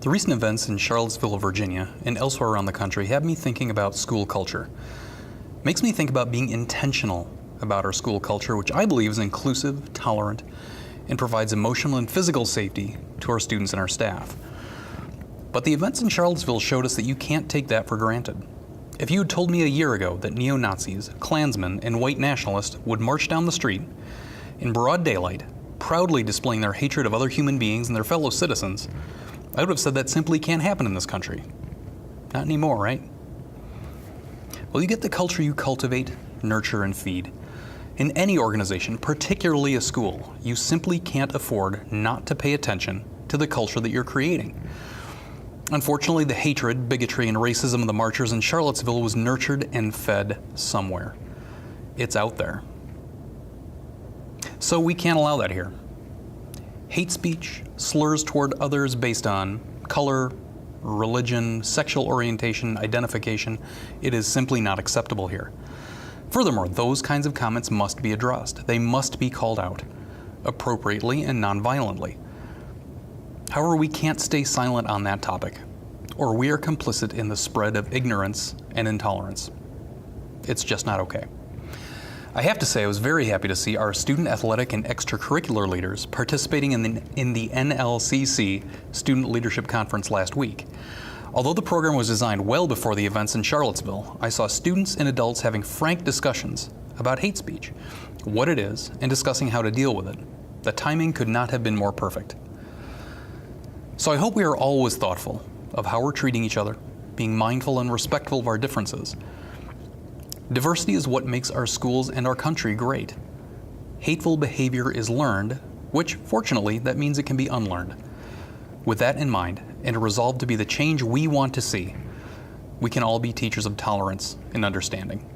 The recent events in Charlottesville, Virginia, and elsewhere around the country have me thinking about school culture. Makes me think about being intentional about our school culture, which I believe is inclusive, tolerant, and provides emotional and physical safety to our students and our staff. But the events in Charlottesville showed us that you can't take that for granted. If you had told me a year ago that neo-Nazis, Klansmen, and white nationalists would march down the street in broad daylight, proudly displaying their hatred of other human beings and their fellow citizens, I would have said that simply can't happen in this country. Not anymore, right? Well, you get the culture you cultivate, nurture, and feed. In any organization, particularly a school, you simply can't afford not to pay attention to the culture that you're creating. Unfortunately, the hatred, bigotry, and racism of the marchers in Charlottesville was nurtured and fed somewhere. It's out there. So we can't allow that here. Hate speech, slurs toward others based on color, religion, sexual orientation, identification, it is simply not acceptable here. Furthermore, those kinds of comments must be addressed. They must be called out, appropriately and non-violently. However, we can't stay silent on that topic, or we are complicit in the spread of ignorance and intolerance. It's just not okay. I have to say I was very happy to see our student athletic and extracurricular leaders participating in the NLCC Student Leadership Conference last week. Although the program was designed well before the events in Charlottesville, I saw students and adults having frank discussions about hate speech, what it is, and discussing how to deal with it. The timing could not have been more perfect. So I hope we are always thoughtful of how we're treating each other, being mindful and respectful of our differences. Diversity is what makes our schools and our country great. Hateful behavior is learned, which, fortunately, that means it can be unlearned. With that in mind, and a resolve to be the change we want to see, we can all be teachers of tolerance and understanding.